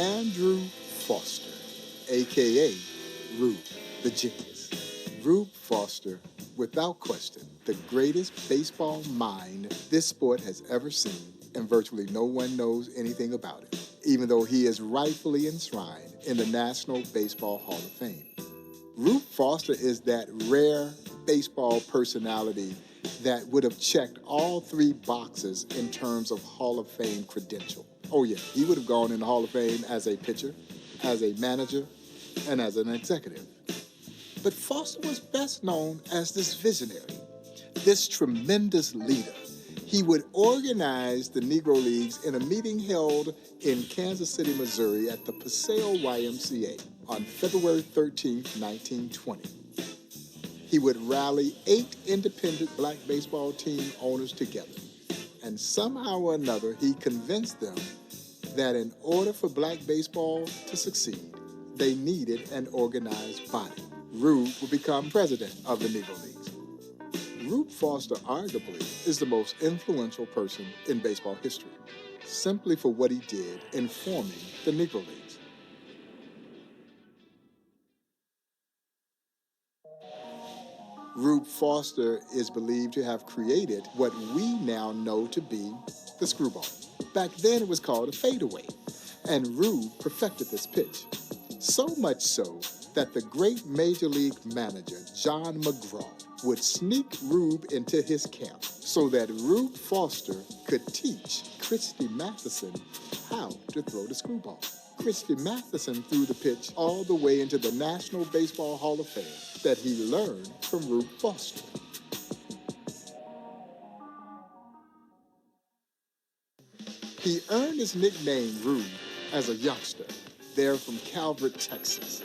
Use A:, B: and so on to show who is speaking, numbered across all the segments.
A: Andrew Foster, a.k.a. Rube, the genius. Rube Foster, without question, the greatest baseball mind this sport has ever seen, and virtually no one knows anything about him, even though he is rightfully enshrined in the National Baseball Hall of Fame. Rube Foster is that rare baseball personality that would have checked all three boxes in terms of Hall of Fame credential. Oh yeah, he would have gone in the Hall of Fame as a pitcher, as a manager, and as an executive. But Foster was best known as this visionary, this tremendous leader. He would organize the Negro Leagues in a meeting held in Kansas City, Missouri at the Paseo YMCA on February 13, 1920. He would rally 8 independent black baseball team owners together, and somehow or another he convinced them that in order for black baseball to succeed, they needed an organized body. Rube would become president of the Negro Leagues. Rube Foster arguably is the most influential person in baseball history, simply for what he did in forming the Negro Leagues. Rube Foster is believed to have created what we now know to be the screwball. Back then it was called a fadeaway, and Rube perfected this pitch. So much so that the great Major League manager, John McGraw, would sneak Rube into his camp so that Rube Foster could teach Christy Mathewson how to throw the screwball. Christy Mathewson threw the pitch all the way into the National Baseball Hall of Fame that he learned from Rube Foster. He earned his nickname Rube as a youngster, there from Calvert, Texas,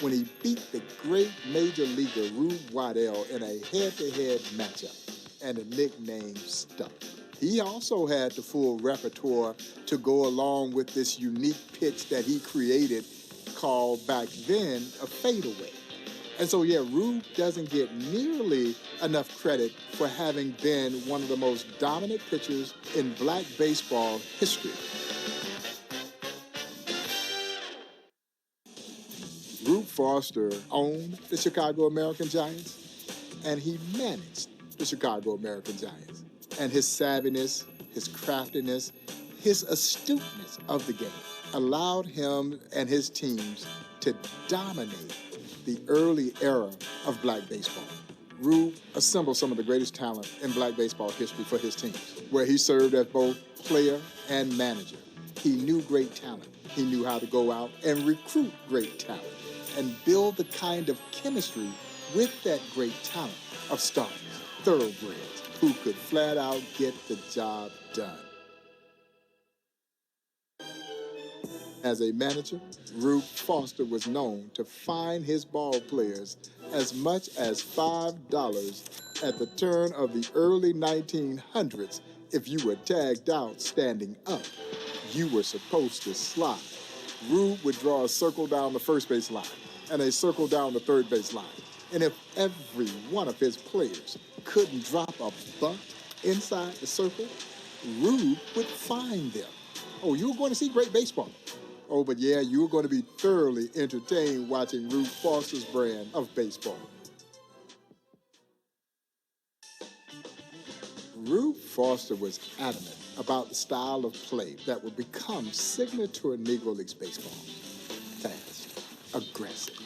A: when he beat the great major leaguer Rube Waddell in a head-to-head matchup, and the nickname stuck. He also had the full repertoire to go along with this unique pitch that he created called back then a fadeaway. And so, yeah, Rube doesn't get nearly enough credit for having been one of the most dominant pitchers in black baseball history. Rube Foster owned the Chicago American Giants, and he managed the Chicago American Giants. And his savviness, his craftiness, his astuteness of the game allowed him and his teams to dominate the early era of black baseball. Rube assembled some of the greatest talent in black baseball history for his teams, where he served as both player and manager. He knew great talent. He knew how to go out and recruit great talent and build the kind of chemistry with that great talent of stars, thoroughbreds, who could flat out get the job done. As a manager, Rube Foster was known to fine his ball players as much as $5 at the turn of the early 1900s if you were tagged out standing up. You were supposed to slide. Rube would draw a circle down the first base line and a circle down the third base line. And if every one of his players couldn't drop a bunt inside the circle, Rube would fine them. Oh, you were going to see great baseball. Oh, but yeah, you were going to be thoroughly entertained watching Rube Foster's brand of baseball. Rube Foster was adamant about the style of play that would become signature Negro League baseball. Fast, aggressive,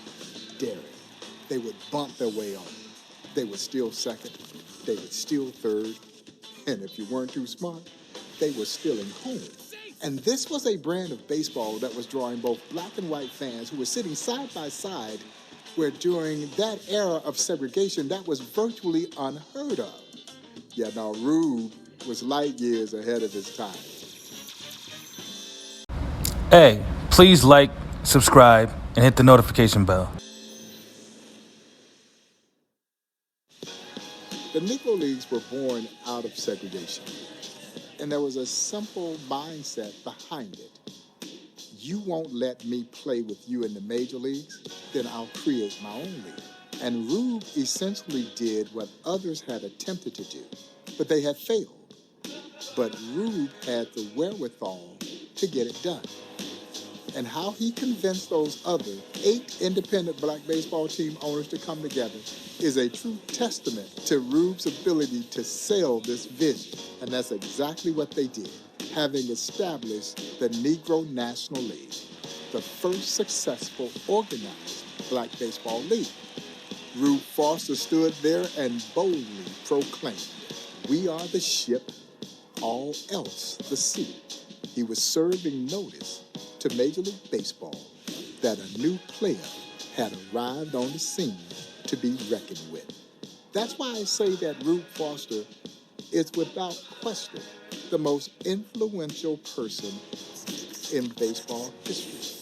A: daring. They would bump their way on. They would steal second. They would steal third. And if you weren't too smart, they were stealing home. And this was a brand of baseball that was drawing both black and white fans who were sitting side by side, where during that era of segregation, that was virtually unheard of. Yeah, now Rube was light years ahead of his time.
B: Hey, please like, subscribe, and hit the notification bell.
A: The Negro Leagues were born out of segregation, and there was a simple mindset behind it. You won't let me play with you in the major leagues, then I'll create my own league. And Rube essentially did what others had attempted to do, but they had failed. But Rube had the wherewithal to get it done. and how he convinced those other 8 independent black baseball team owners to come together is a true testament to Rube's ability to sell this vision. And that's exactly what they did, having established the Negro National League, the first successful organized black baseball league. Rube Foster stood there and boldly proclaimed, "We are the ship, all else the sea." He was serving notice to Major League Baseball that a new player had arrived on the scene to be reckoned with. That's why I say that Rube Foster is without question the most influential person in baseball history.